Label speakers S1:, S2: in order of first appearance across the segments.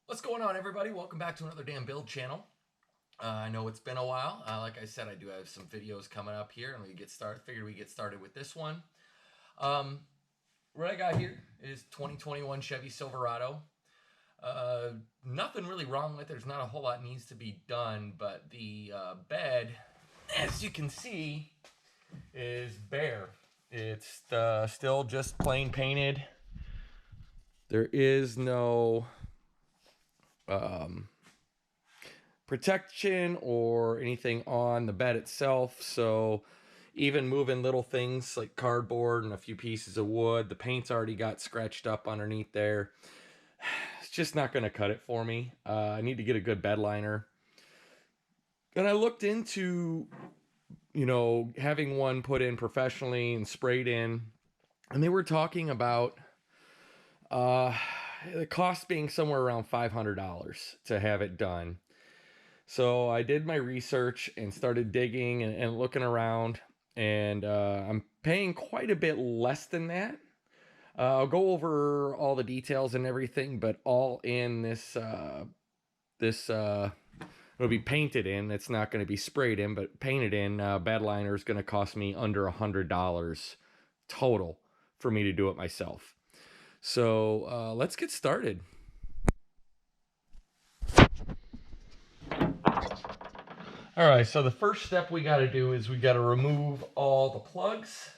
S1: What's going on, everybody? Welcome back to another damn build channel. I know it's been a while. Like I said, I do have some videos coming up here, and we get started with this one. What I got here is 2021 Chevy Silverado. Nothing really wrong with it. There's not a whole lot needs to be done, but the bed, as you can see, is bare. It's still just plain painted. There is no protection or anything on the bed itself, so even moving little things like cardboard and a few pieces of wood, the paint's already got scratched up underneath there. It's just not going to cut it for me. I need to get a good bed liner, and I looked into having one put in professionally and sprayed in, and they were talking about the cost being somewhere around $500 to have it done. So I did my research and started digging and looking around, and I'm paying quite a bit less than that. I'll go over all the details and everything, but all in this it'll be painted in. It's not going to be sprayed in, but painted in. Bed liner is going to cost me under $100 total for me to do it myself. So let's get started. All right, so the first step we got to do is we got to remove all the plugs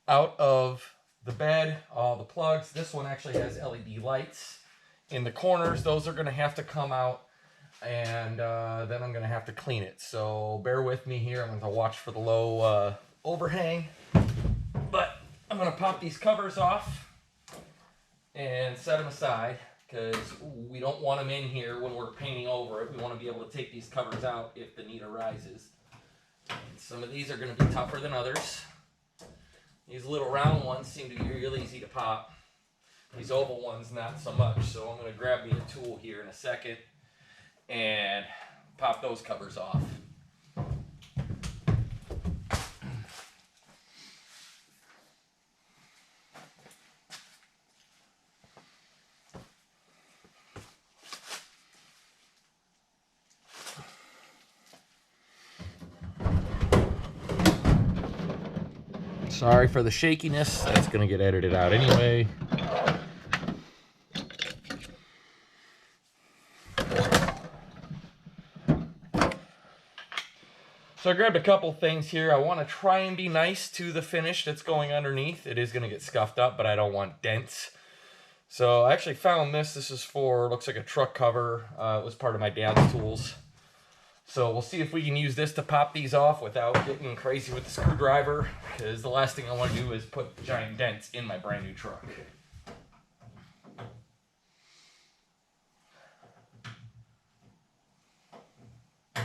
S1: out of the bed, all the plugs. This one actually has LED lights in the corners. Those are going to have to come out, and then I'm going to have to clean it. So bear with me here. I'm going to watch for the low overhang, but I'm going to pop these covers off and set them aside, because we don't want them in here when we're painting over it. We want to be able to take these covers out if the need arises. And some of these are going to be tougher than others. These little round ones seem to be real easy to pop. These oval ones, not so much. So I'm going to grab me a tool here in a second and pop those covers off. Sorry for the shakiness. That's going to get edited out anyway. So I grabbed a couple things here. I want to try and be nice to the finish that's going underneath. It is going to get scuffed up, but I don't want dents. So I actually found this. This is for, looks like a truck cover. It was part of my dad's tools. So we'll see if we can use this to pop these off without getting crazy with the screwdriver, because the last thing I want to do is put giant dents in my brand new truck. I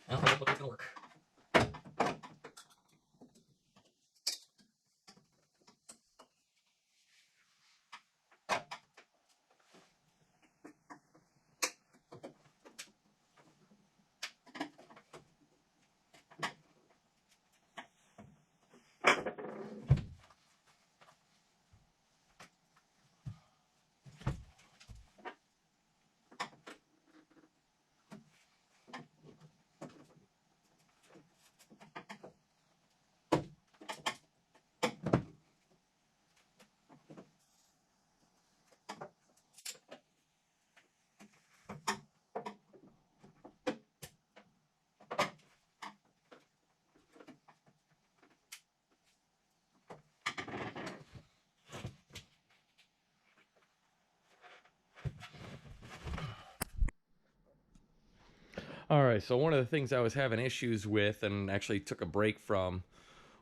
S1: don't know if it's going to work. All right, so one of the things I was having issues with and actually took a break from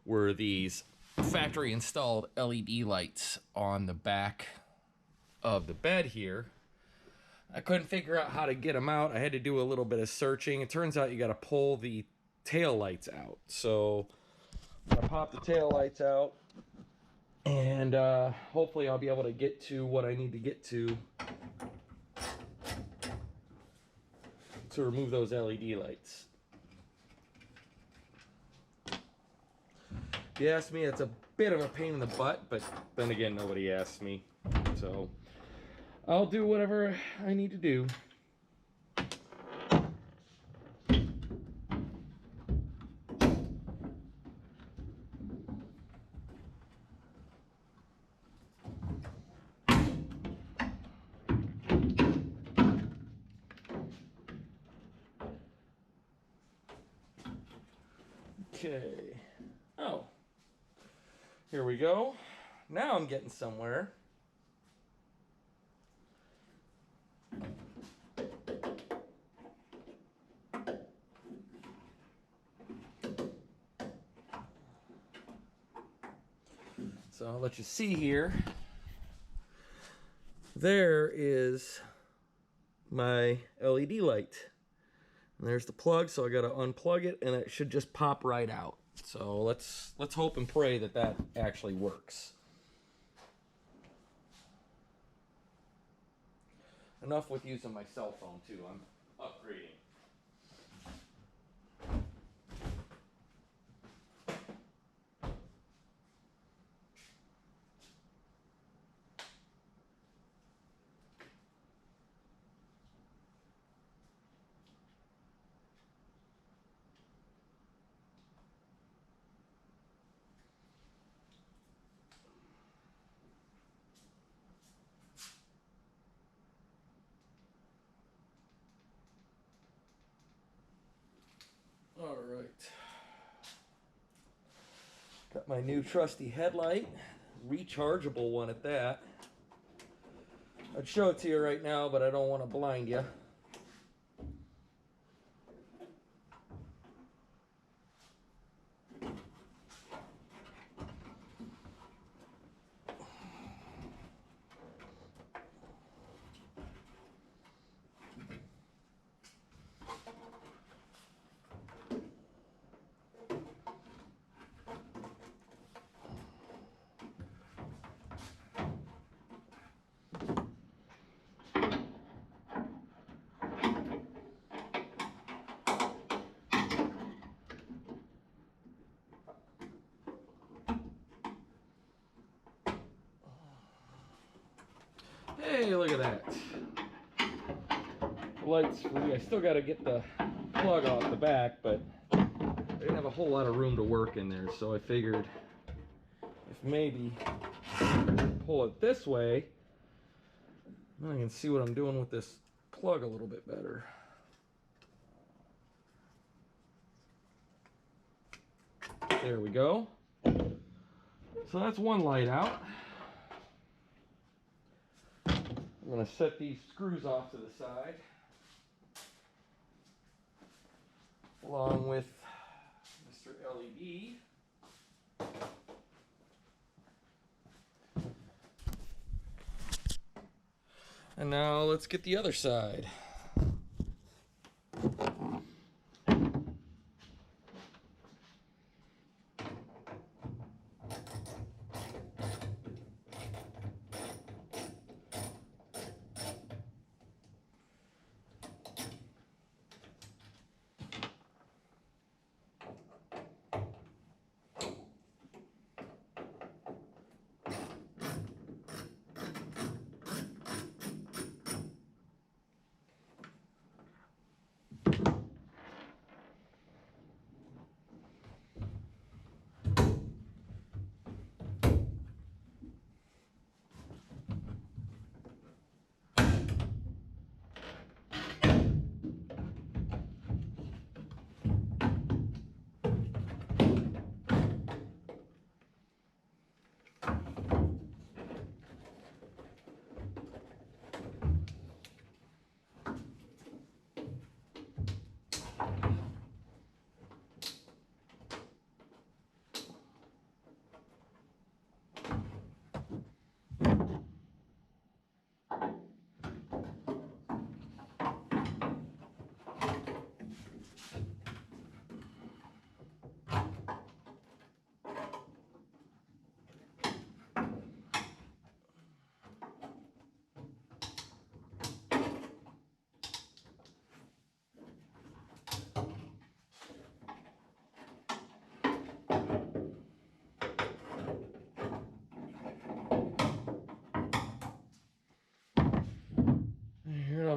S1: were these factory installed LED lights on the back of the bed here. I couldn't figure out how to get them out. I had to do a little bit of searching. It turns out you got to pull the tail lights out. So I pop the tail lights out, and hopefully I'll be able to get to what I need to get to remove those LED lights. If you ask me, it's a bit of a pain in the butt, but then again, nobody asks me. So I'll do whatever I need to do. Okay. Oh. Here we go. Now I'm getting somewhere. So I'll let you see here. There is my LED light. And there's the plug, so I gotta unplug it and it should just pop right out. So let's hope and pray that that actually works. Enough with using my cell phone too. I'm upgrading. All right. Got my new trusty headlight, rechargeable one at that. I'd show it to you right now, but I don't want to blind you. Hey, look at that. The light's free. I still got to get the plug off the back, but I didn't have a whole lot of room to work in there, so I figured if maybe pull it this way, then I can see what I'm doing with this plug a little bit better. There we go. So that's one light out. I'm going to set these screws off to the side, along with Mr. LED. And now let's get the other side.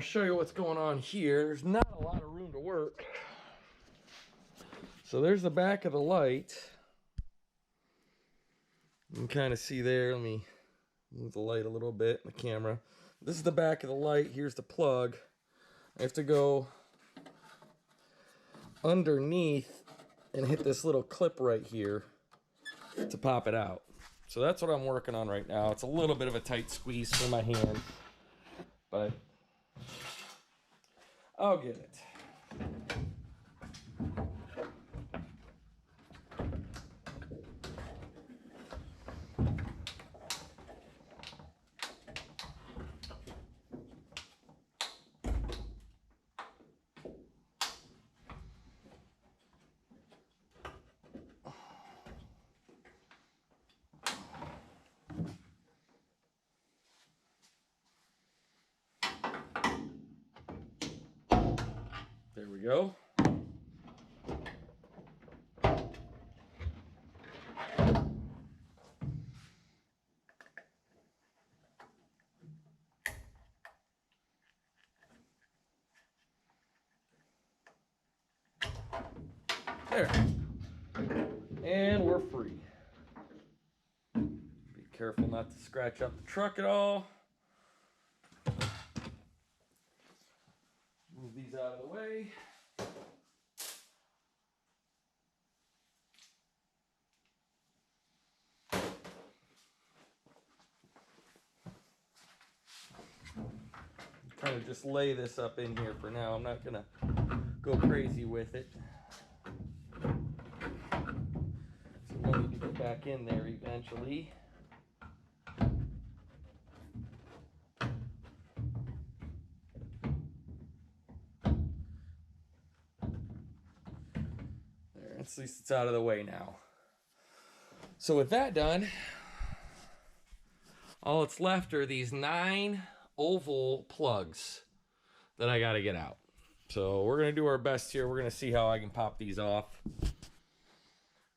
S1: show you what's going on here. There's not a lot of room to work. So there's the back of the light. You can kind of see there. Let me move the light a little bit in the camera. This is the back of the light. Here's the plug. I have to go underneath and hit this little clip right here to pop it out. So that's what I'm working on right now. It's a little bit of a tight squeeze for my hand, but I'll get it. There we go. There. And we're free. Be careful not to scratch up the truck at all. Move these out of the way. Kind of just lay this up in here for now. I'm not gonna go crazy with it. So we'll need to get back in there eventually. There, at least it's out of the way now. So with that done, all that's left are these 9 oval plugs that I got to get out. So we're going to do our best here. We're going to see how I can pop these off.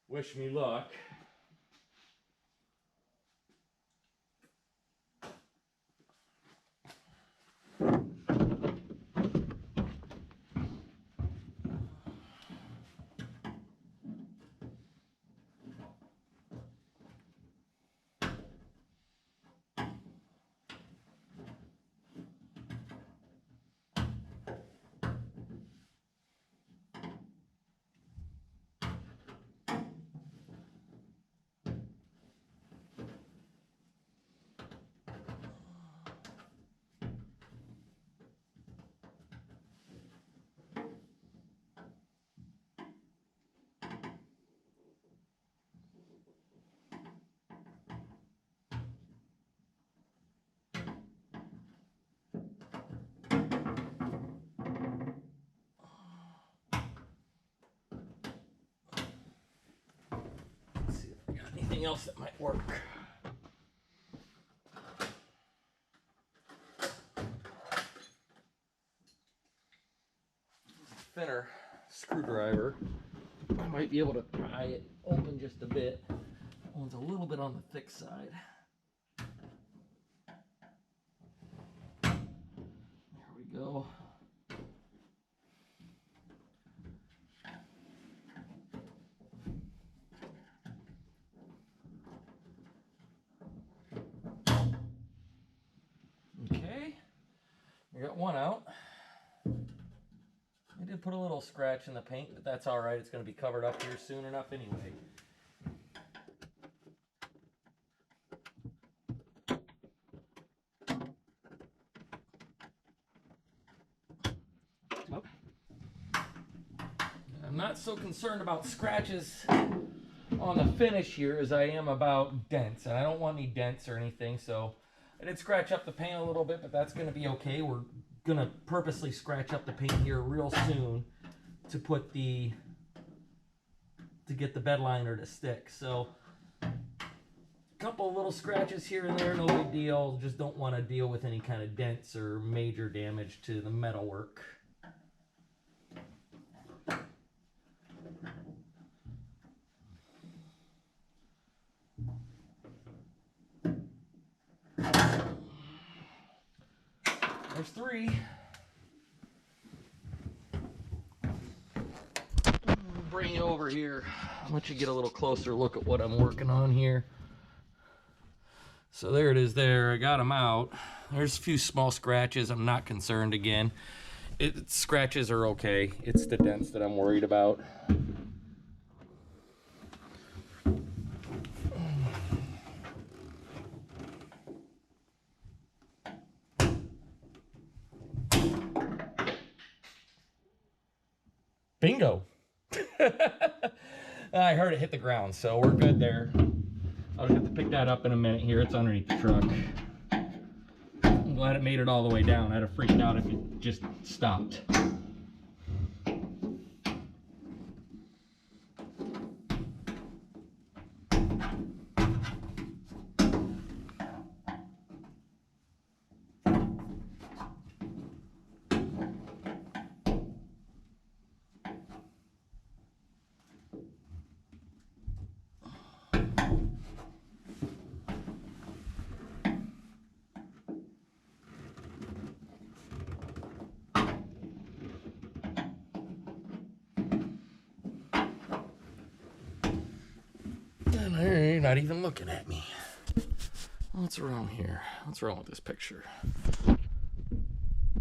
S1: Wish me luck. Let's see if I got anything else that might work. Thinner screwdriver. I might be able to pry it open just a bit. That one's a little bit on the thick side. There we go. Okay, we got one out. I did put a little scratch in the paint, but that's all right. It's going to be covered up here soon enough anyway. I'm not so concerned about scratches on the finish here as I am about dents, and I don't want any dents or anything, so I did scratch up the paint a little bit, but that's going to be okay. We're going to purposely scratch up the paint here real soon to get the bed liner to stick. So a couple little scratches here and there, no big deal. Just don't want to deal with any kind of dents or major damage to the metalwork. There's 3. bring you over here. I'll let you get a little closer look at what I'm working on here. So there it is there. I got them out. There's a few small scratches. I'm not concerned again. Scratches are okay. It's the dents that I'm worried about. Bingo. I heard it hit the ground, so we're good there. I'll just have to pick that up in a minute here. It's underneath the truck. I'm glad it made it all the way down. I'd have freaked out if it just stopped. You're not even looking at me. What's wrong here? What's wrong with this picture?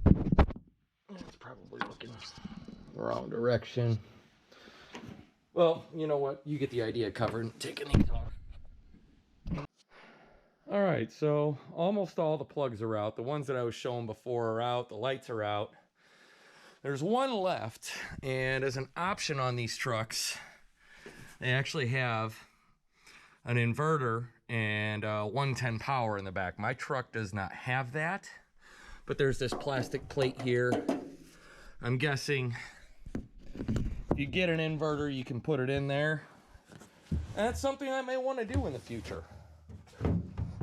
S1: It's probably looking the wrong direction. Well, you know what? You get the idea covered. Taking these off. All right, so almost all the plugs are out. The ones that I was showing before are out. The lights are out. There's one left, and as an option on these trucks, they actually have an inverter and 110 power in the back. My truck does not have that, but there's this plastic plate here. I'm guessing if you get an inverter, you can put it in there. And that's something I may want to do in the future.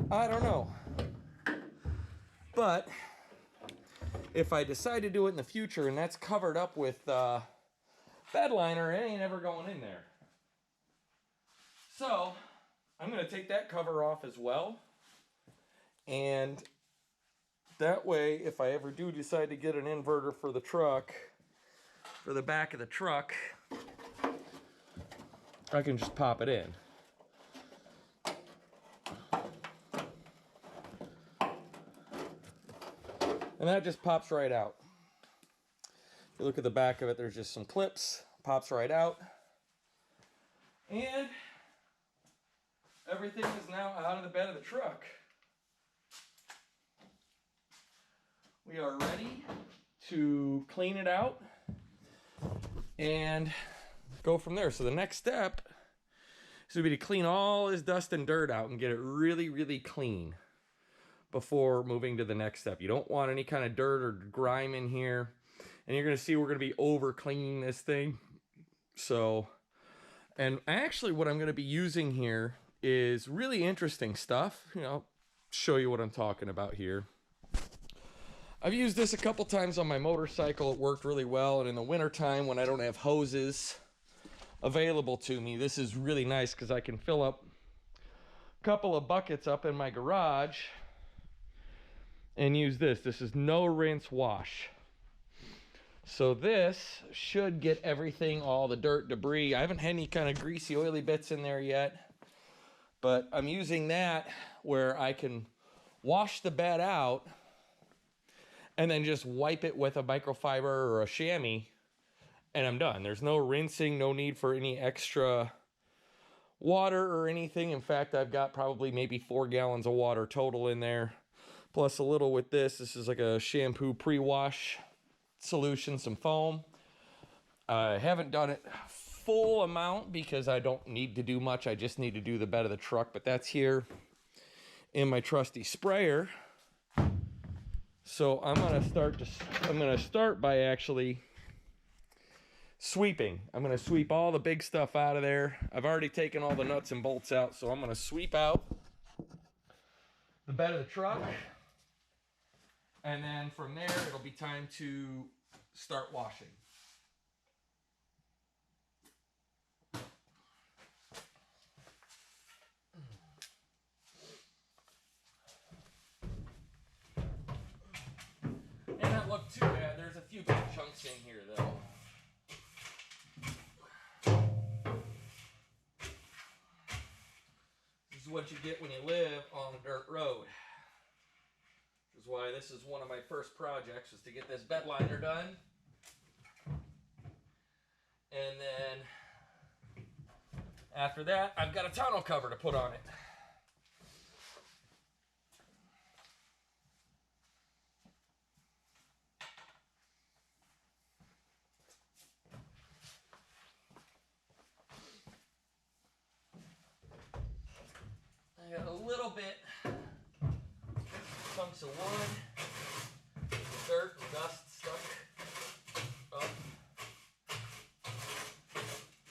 S1: I don't know. But if I decide to do it in the future and that's covered up with bedliner, it ain't ever going in there. So I'm going to take that cover off as well. And that way, if I ever do decide to get an inverter for the truck, for the back of the truck, I can just pop it in. And that just pops right out. If you look at the back of it, there's just some clips, pops right out. And everything is now out of the bed of the truck. We are ready to clean it out and go from there. So the next step is to clean all this dust and dirt out and get it really, really clean before moving to the next step. You don't want any kind of dirt or grime in here. And you're going to see we're going to be over cleaning this thing. So, and actually what I'm going to be using here is really interesting stuff. You know, show you what I'm talking about here. I've used this a couple times on my motorcycle. It worked really well. And in the wintertime when I don't have hoses available to me, this is really nice because I can fill up a couple of buckets up in my garage and use this. This is no rinse wash. So this should get everything, all the dirt, debris. I haven't had any kind of greasy, oily bits in there yet. But I'm using that where I can wash the bed out and then just wipe it with a microfiber or a chamois and I'm done. There's no rinsing, no need for any extra water or anything. In fact, I've got probably maybe 4 gallons of water total in there. Plus a little with this. This is like a shampoo pre-wash solution, some foam. I haven't done it full amount because I don't need to do much. I just need to do the bed of the truck, but that's here in my trusty sprayer. So I'm gonna start by actually sweeping. I'm gonna sweep all the big stuff out of there. I've already taken all the nuts and bolts out, so I'm gonna sweep out the bed of the truck. And then from there, it'll be time to start washing. It doesn't look too bad. There's a few big chunks in here, though. what you get when you live on a dirt road. Which is why this is one of my first projects, was to get this bed liner done. And then after that, I've got a tonneau cover to put on it. I got a little bit chunks of wood, dirt and dust stuck up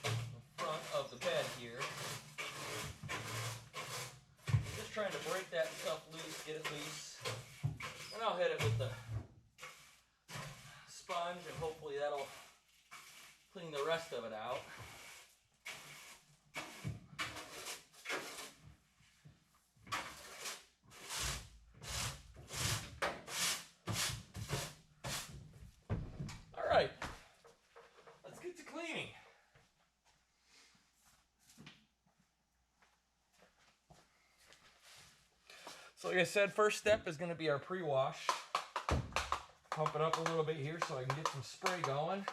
S1: the front of the bed here. Just trying to break that stuff loose, get it loose. And I'll hit it with the sponge and hopefully that'll clean the rest of it out. Alright, let's get to cleaning. So like I said, first step is going to be our pre-wash. Pump it up a little bit here so I can get some spray going.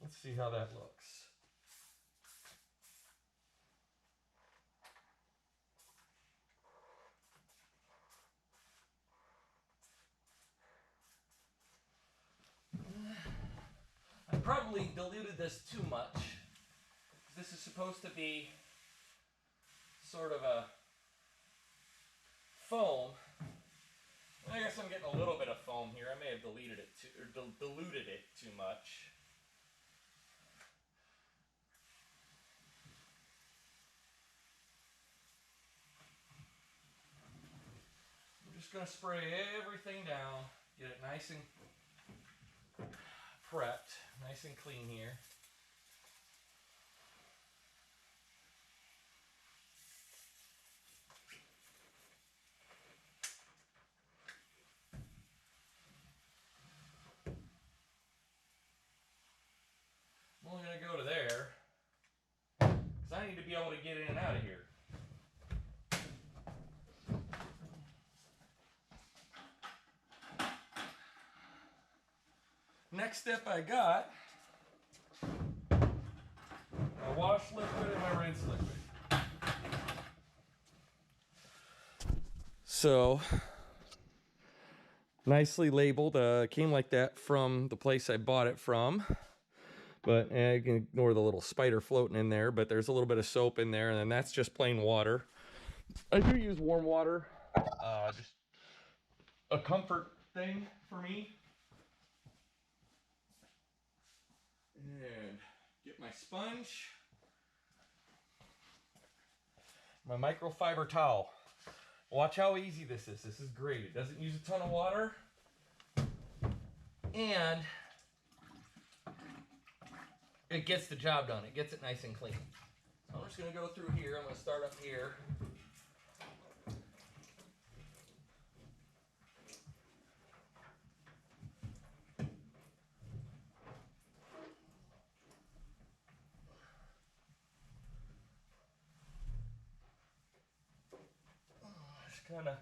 S1: Let's see how that looks. I probably diluted this too much. This is supposed to be sort of a foam. I guess I'm getting a little bit of foam here. I may have diluted it too much. I'm just going to spray everything down, get it nice and prepped, nice and clean here. I'm only going to go to there because I need to be able to get in and out of here. Next step I got my wash liquid and my rinse liquid. So, nicely labeled. Came like that from the place I bought it from. But you can ignore the little spider floating in there, but there's a little bit of soap in there, and then that's just plain water. I do use warm water. Just a comfort thing for me. And get my sponge, my microfiber towel. Watch how easy this is. This is great. It doesn't use a ton of water, and it gets the job done. It gets it nice and clean. So I'm just going to go through here. I'm going to start up here. Just kind of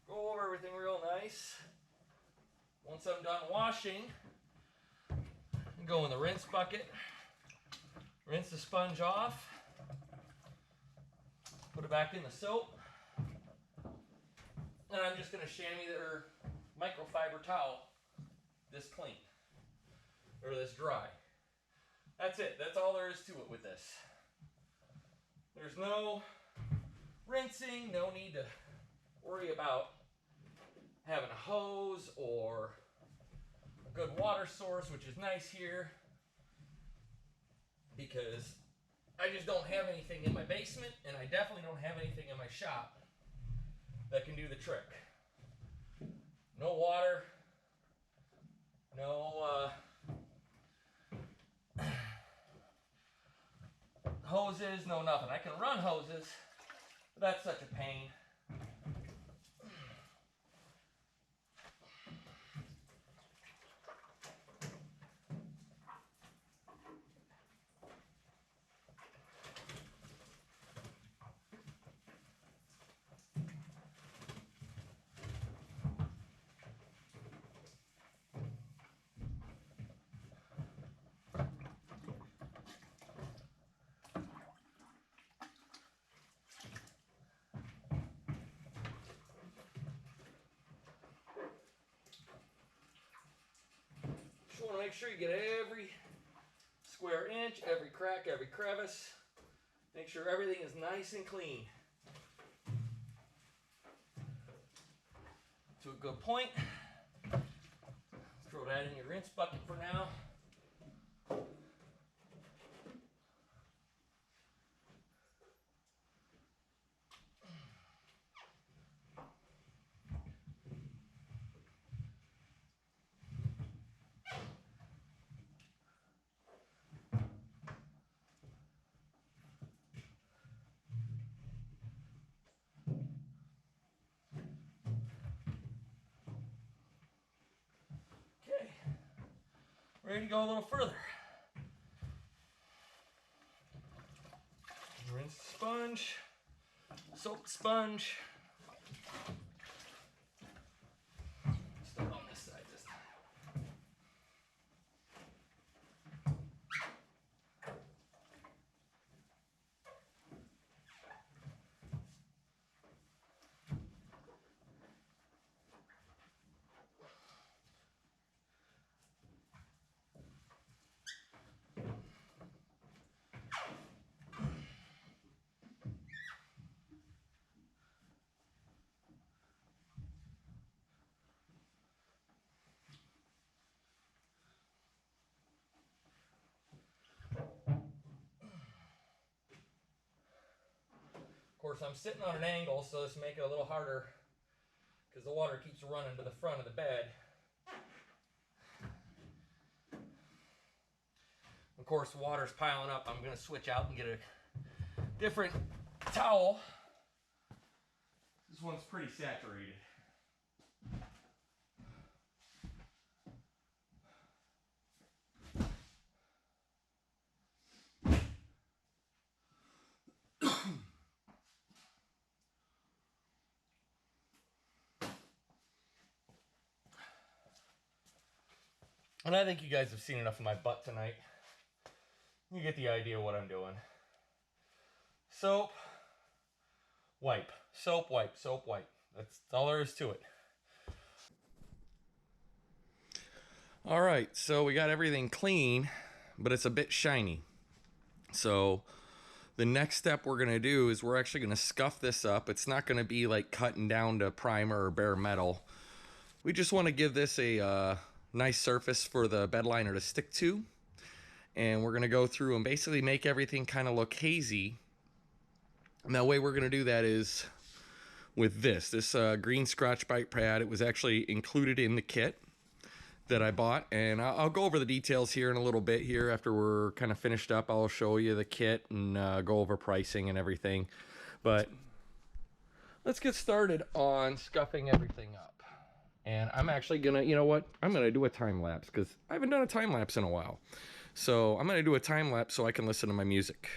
S1: go over everything real nice. Once I'm done washing, go in the rinse bucket, rinse the sponge off, put it back in the soap, and I'm just going to chamois the microfiber towel this clean, or this dry. That's it. That's all there is to it with this. There's no rinsing, no need to worry about having a hose or a good water source, which is nice here because I just don't have anything in my basement, and I definitely don't have anything in my shop that can do the trick. No water, no hoses, no nothing. I can run hoses, but that's such a pain. sure you get every square inch, every crack, every crevice. Make sure everything is nice and clean. To a good point. Throw that in your rinse bucket for now. Okay, ready to go a little further. Rinse the sponge, soap the sponge. Start on this side this time. Of course, I'm sitting on an angle, so this makes it a little harder because the water keeps running to the front of the bed. Of course, water's piling up. I'm going to switch out and get a different towel. This one's pretty saturated. And I think you guys have seen enough of my butt tonight. You get the idea of what I'm doing. Soap, wipe. Soap, wipe. Soap, wipe. That's all there is to it. All right, so we got everything clean, but it's a bit shiny. So the next step we're going to do is we're actually going to scuff this up. It's not going to be like cutting down to primer or bare metal. We just want to give this a nice surface for the bed liner to stick to. And we're going to go through and basically make everything kind of look hazy. And the way we're going to do that is with this green scratch bite pad. It was actually included in the kit that I bought, and I'll go over the details here in a little bit here after we're kind of finished up. I'll show you the kit and go over pricing and everything. But let's get started on scuffing everything up. And I'm actually gonna, you know what? I'm gonna do a time lapse because I haven't done a time lapse in a while. So I'm gonna do a time lapse so I can listen to my music.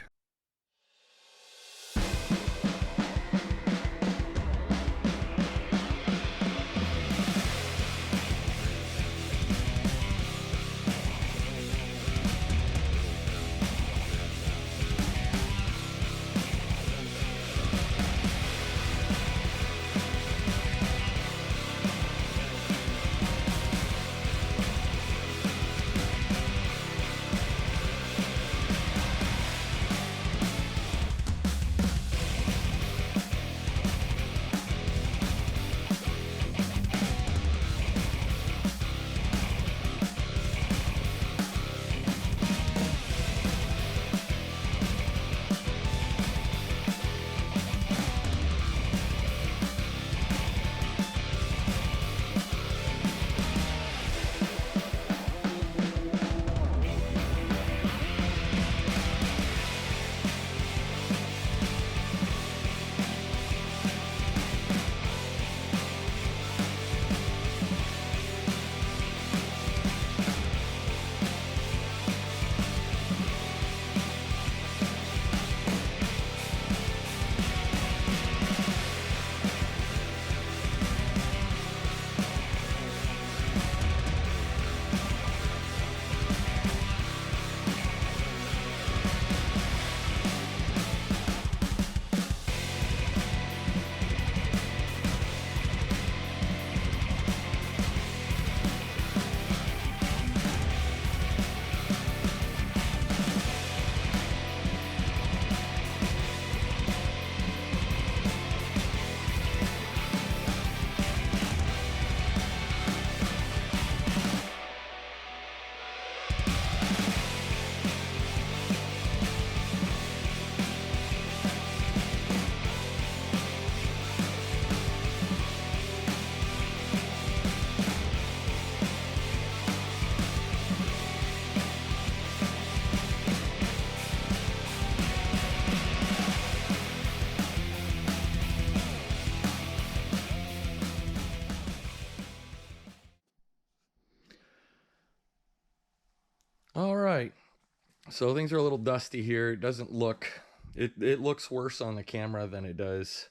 S1: So things are a little dusty here. It doesn't look, it looks worse on the camera than it does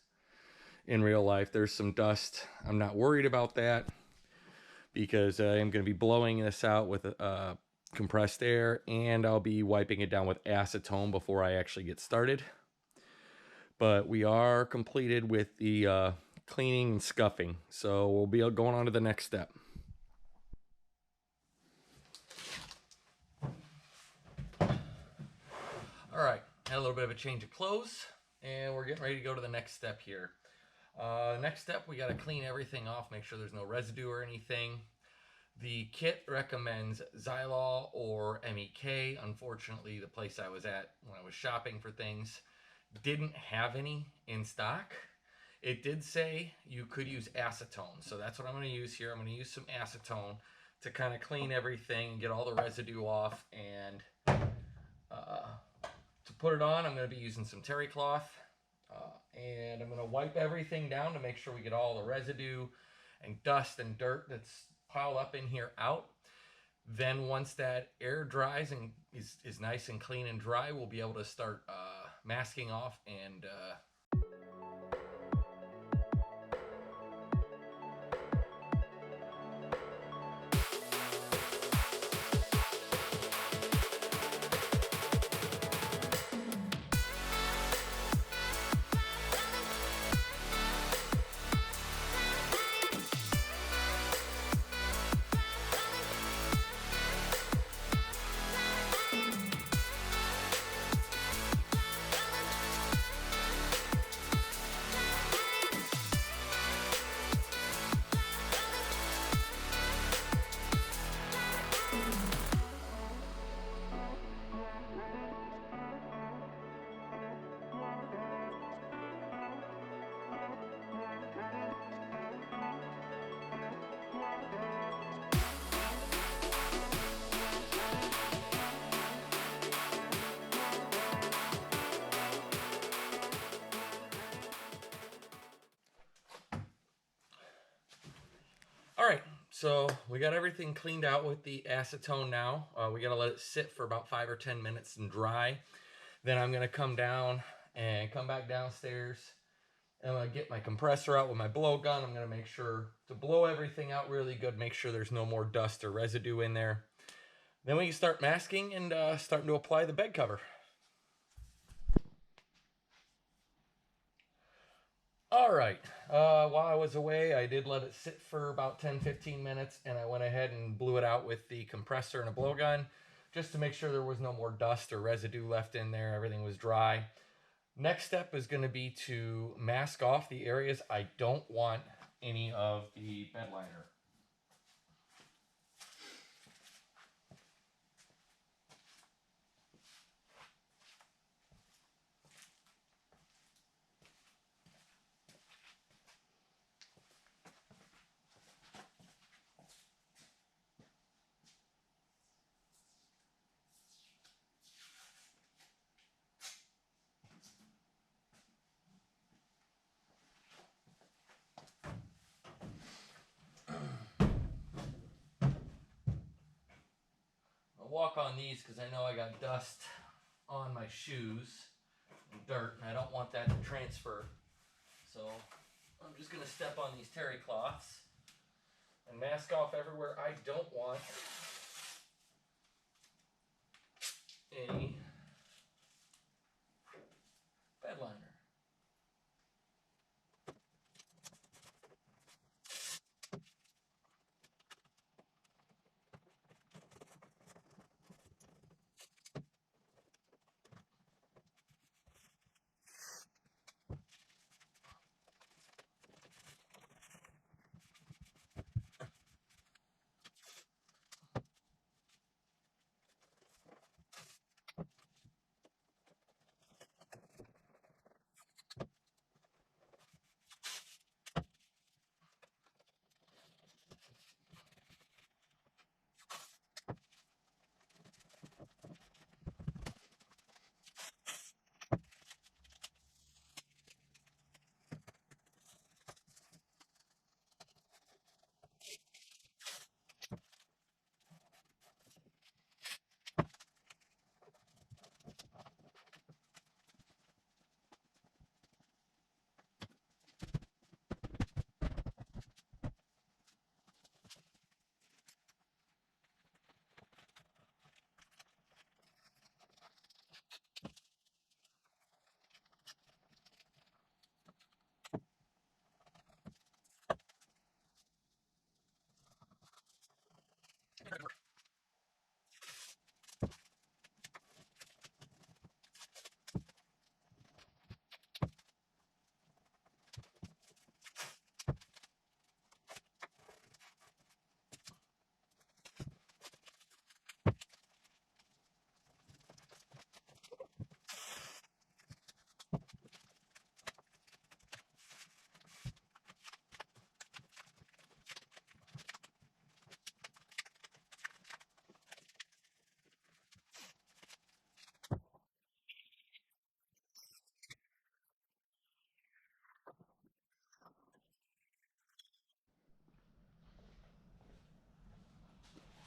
S1: in real life. There's some dust. I'm not worried about that because I am going to be blowing this out with compressed air, and I'll be wiping it down with acetone before I actually get started. But we are completed with the cleaning and scuffing, so we'll be going on to the next step. All right, had a little bit of a change of clothes, and we're getting ready to go to the next step here. Next step, we got to clean everything off, make sure there's no residue or anything. The kit recommends xylol or MEK. Unfortunately, the place I was at when I was shopping for things didn't have any in stock. It did say you could use acetone, so that's what I'm going to use here. I'm going to use some acetone to kind of clean everything and get all the residue off. And to put it on, I'm going to be using some terry cloth, and I'm going to wipe everything down to make sure we get all the residue and dust and dirt that's piled up in here out. Then once that air dries and is nice and clean and dry, we'll be able to start masking off and all right, so we got everything cleaned out with the acetone now. We got to let it sit for about 5 or 10 minutes and dry. Then I'm going to come down and come back downstairs. And I'm going to get my compressor out with my blowgun. I'm going to make sure to blow everything out really good, make sure there's no more dust or residue in there. Then we can start masking and starting to apply the bed cover. All right, while I was away, I did let it sit for about 10-15 minutes, and I went ahead and blew it out with the compressor and a blowgun just to make sure there was no more dust or residue left in there. Everything was dry. Next step is going to be to mask off the areas I don't want any of the bed liner. I'll walk on these because I know I got dust on my shoes and dirt, and I don't want that to transfer. So I'm just going to step on these terry cloths and mask off everywhere I don't want any bed liner.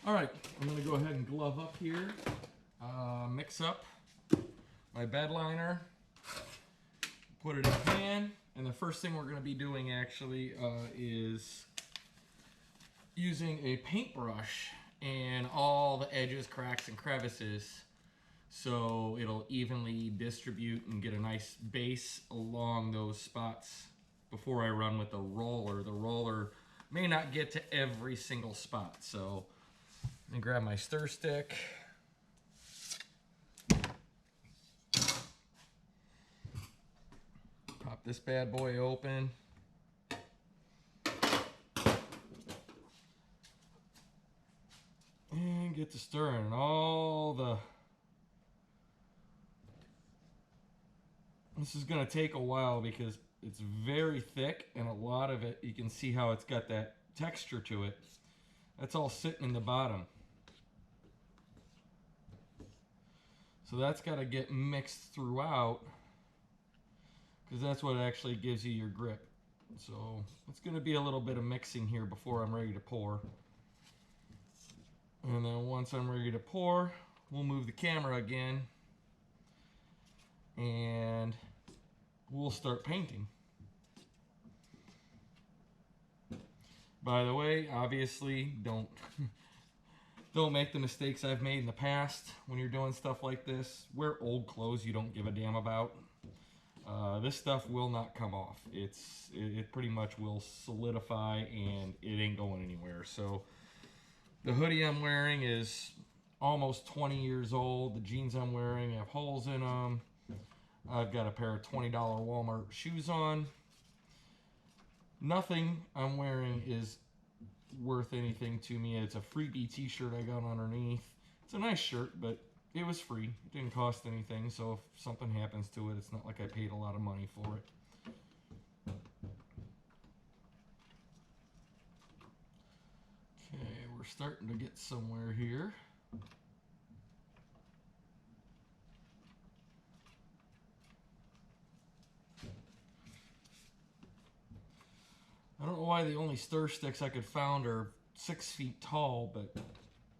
S1: All right, I'm gonna go ahead and glove up here, mix up my bed liner, put it in pan, and the first thing we're gonna be doing actually is using a paintbrush and all the edges, cracks, and crevices so it'll evenly distribute and get a nice base along those spots before I run with the roller. The roller may not get to every single spot, so let me grab my stir stick. Pop this bad boy open. And get to stirring all the... This is going to take a while because it's very thick, and a lot of it, you can see how it's got that texture to it. That's all sitting in the bottom. So that's got to get mixed throughout, because that's what actually gives you your grip. So it's going to be a little bit of mixing here before I'm ready to pour. And then once I'm ready to pour, we'll move the camera again and we'll start painting. By the way, obviously, don't make the mistakes I've made in the past when you're doing stuff like this. Wear old clothes you don't give a damn about. This stuff will not come off. It pretty much will solidify and it ain't going anywhere. So the hoodie I'm wearing is almost 20 years old. The jeans I'm wearing have holes in them. I've got a pair of $20 Walmart shoes on. Nothing I'm wearing is worth anything to me. It's a freebie t-shirt I got underneath. It's a nice shirt, but it was free. It didn't cost anything, so if something happens to it, it's not like I paid a lot of money for it. Okay, we're starting to get somewhere here. I don't know why the only stir sticks I could find are 6 feet tall, but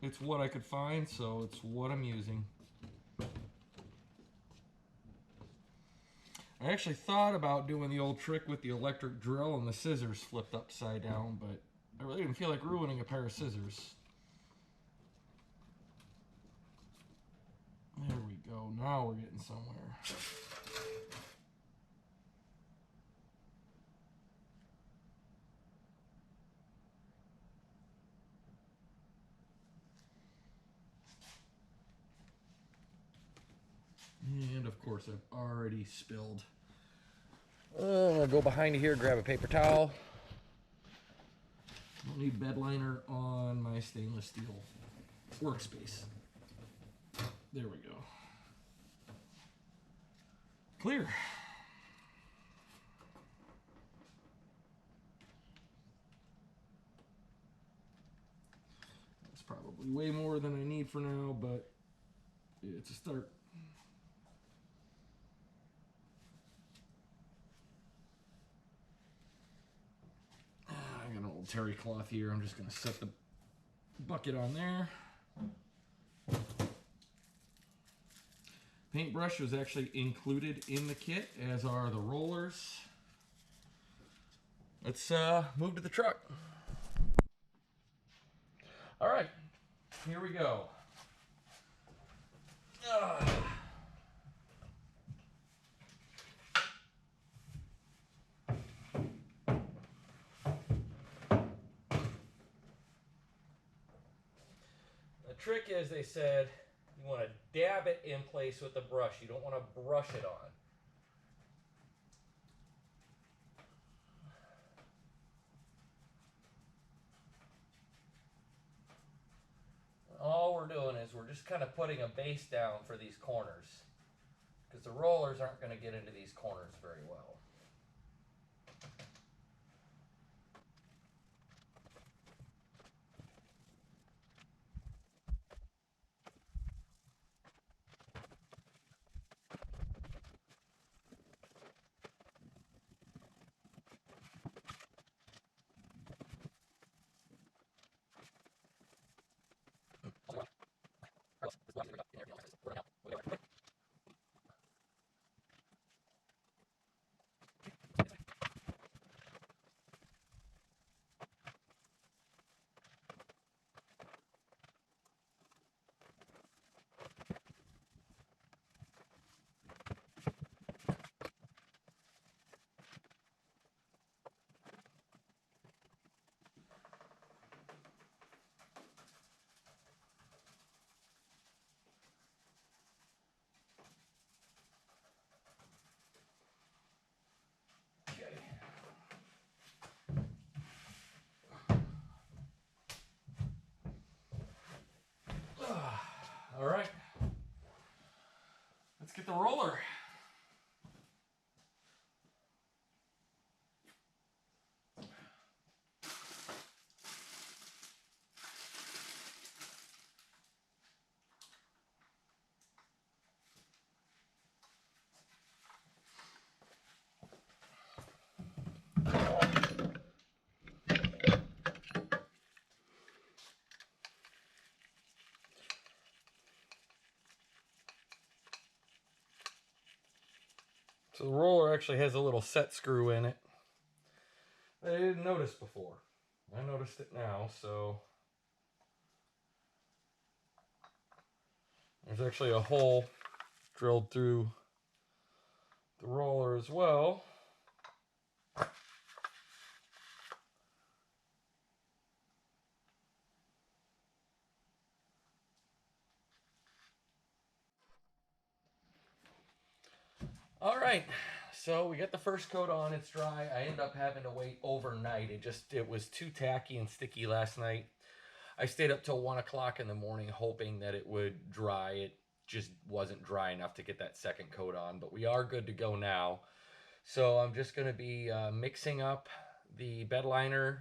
S1: it's what I could find, so it's what I'm using. I actually thought about doing the old trick with the electric drill and the scissors flipped upside down, but I really didn't feel like ruining a pair of scissors. There we go. Now we're getting somewhere. And of course, I've already spilled. I'm gonna go behind here, grab a paper towel. Don't need bed liner on my stainless steel workspace. There we go. Clear. That's probably way more than I need for now, but it's a start. I got an old terry cloth here. I'm just going to set the bucket on there. Paintbrush was actually included in the kit, as are the rollers. Let's move to the truck. All right, here we go. The trick is, they said, you want to dab it in place with the brush. You don't want to brush it on. All we're doing is we're just kind of putting a base down for these corners, because the rollers aren't going to get into these corners very well. All right, let's get the roller. So the roller actually has a little set screw in it that I didn't notice before. I noticed it now, so there's actually a hole drilled through the roller as well. All right, so we got the first coat on. It's dry. I ended up having to wait overnight. It was too tacky and sticky last night. I stayed up till 1 o'clock in the morning hoping that it would dry. It just wasn't dry enough to get that second coat on, but we are good to go now. So I'm just going to be mixing up the bedliner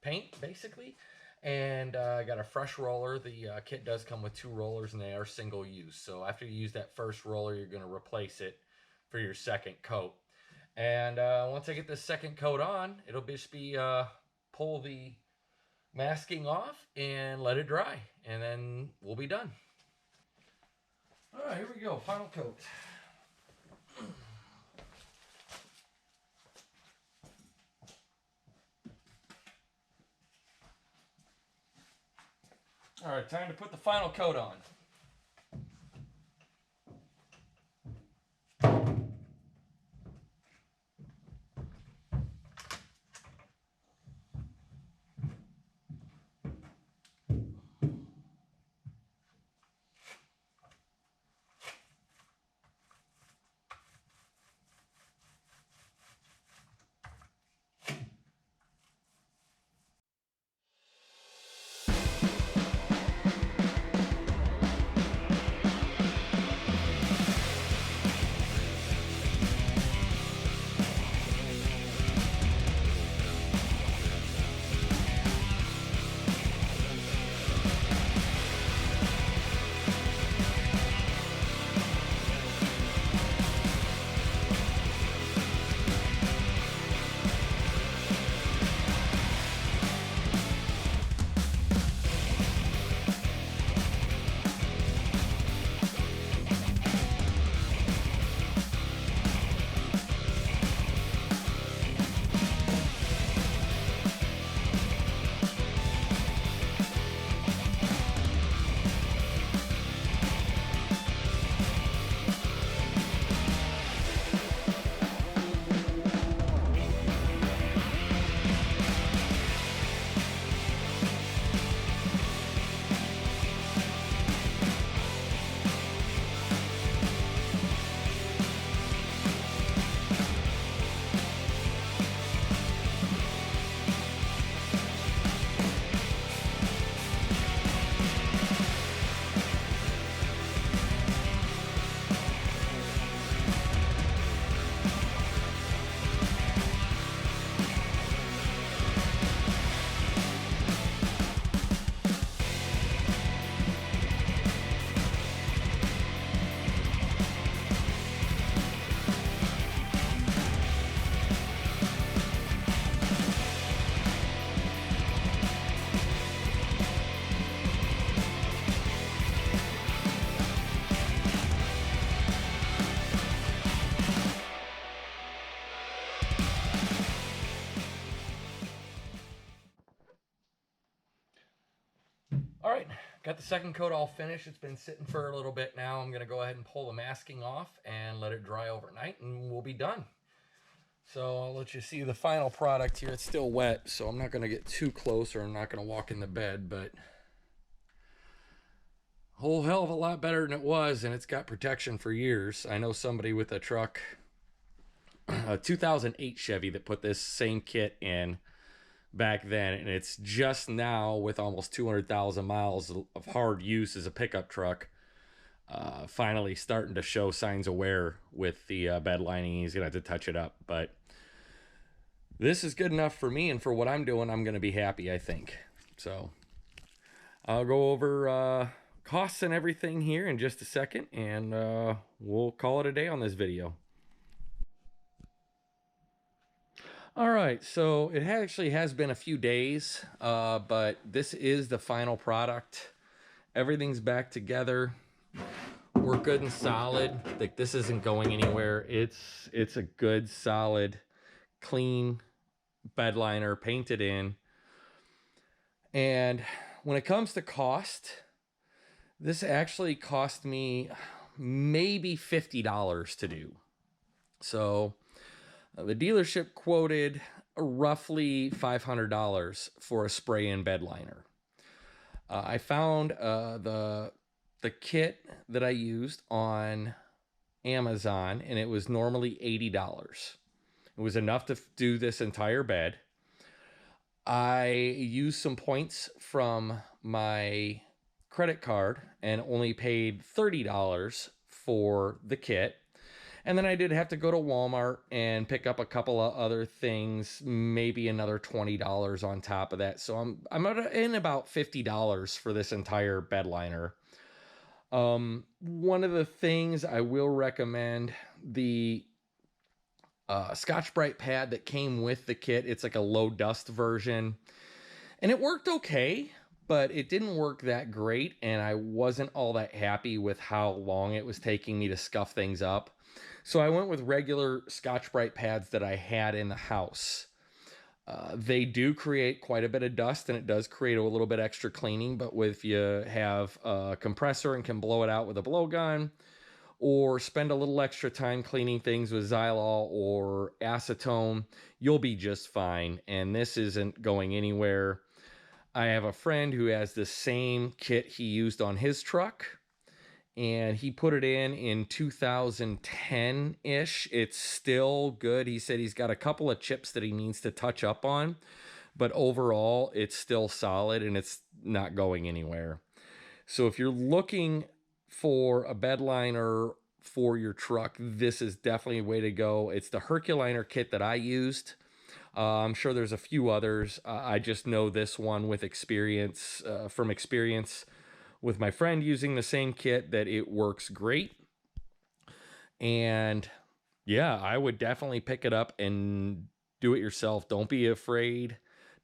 S1: paint, basically. And I got a fresh roller. The kit does come with 2 rollers, and they are single use. So after you use that first roller, you're going to replace it for your second coat. And once I get this second coat on, it'll just be pull the masking off and let it dry. And then we'll be done. All right, here we go. Final coat. All right, time to put the final coat on. All right, got the second coat all finished. It's been sitting for a little bit now. I'm gonna go ahead and pull the masking off and let it dry overnight and we'll be done. So I'll let you see the final product here. It's still wet, so I'm not gonna get too close or I'm not gonna walk in the bed, but a whole hell of a lot better than it was, and it's got protection for years. I know somebody with a truck, a 2008 Chevy, that put this same kit in back then, and it's just now, with almost 200,000 miles of hard use as a pickup truck, finally starting to show signs of wear with the bed lining. He's gonna have to touch it up, but this is good enough for me, and for what I'm doing, I'm gonna be happy, I think. So I'll go over costs and everything here in just a second, and we'll call it a day on this video. All right, so it actually has been a few days, but this is the final product. Everything's back together. We're good and solid. Like, this isn't going anywhere. It's a good, solid, clean bed liner, painted in. And when it comes to cost, this actually cost me maybe $50 to do. So the dealership quoted roughly $500 for a spray-in bed liner. I found the kit that I used on Amazon, and it was normally $80. It was enough to do this entire bed. I used some points from my credit card and only paid $30 for the kit. And then I did have to go to Walmart and pick up a couple of other things, maybe another $20 on top of that. So I'm in about $50 for this entire bed liner. One of the things I will recommend, the Scotch-Brite pad that came with the kit. It's like a low dust version, and it worked okay, but it didn't work that great, and I wasn't all that happy with how long it was taking me to scuff things up. So I went with regular Scotch-Brite pads that I had in the house. They do create quite a bit of dust, and it does create a little bit extra cleaning, but if you have a compressor and can blow it out with a blowgun, or spend a little extra time cleaning things with Xylol or acetone, you'll be just fine. And this isn't going anywhere. I have a friend who has the same kit he used on his truck, and he put it in 2010-ish. It's still good. He said he's got a couple of chips that he needs to touch up on, but overall, it's still solid, and it's not going anywhere. So if you're looking for a bed liner for your truck, this is definitely a way to go. It's the Herculiner kit that I used. I'm sure there's a few others. I just know this one with experience, from experience with my friend using the same kit, that it works great. And yeah, I would definitely pick it up and do it yourself. Don't be afraid.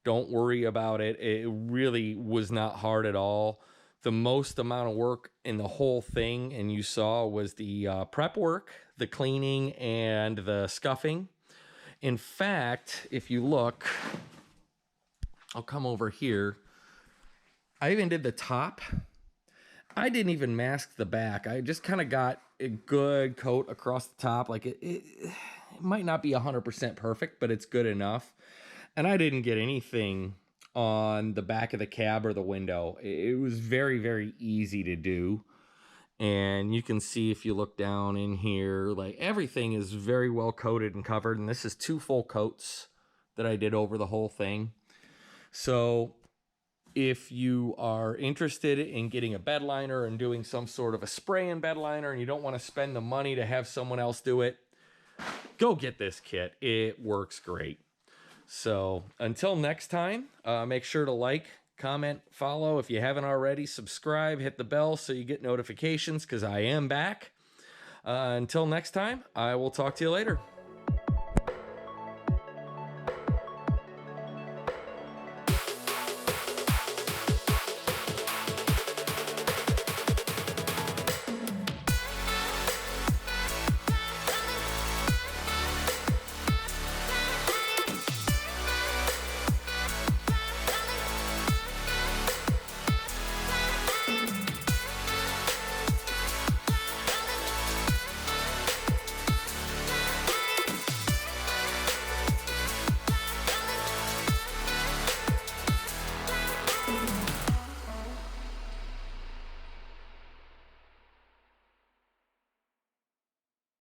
S1: Don't worry about it. It really was not hard at all. The most amount of work in the whole thing, and you saw, was the prep work, the cleaning, and the scuffing. In fact, if you look, I'll come over here. I even did the top. I didn't even mask the back. I just kind of got a good coat across the top. Like it might not be 100% perfect, but it's good enough. And I didn't get anything on the back of the cab or the window. It was very, very easy to do. And you can see, if you look down in here, like, everything is very well coated and covered. And this is 2 full coats that I did over the whole thing. So if you are interested in getting a bed liner and doing some sort of a spray-in bed liner, and you don't want to spend the money to have someone else do it, go get this kit. It works great. So until next time, make sure to like, comment, follow. If you haven't already, subscribe, hit the bell so you get notifications, because I am back. Until next time, I will talk to you later.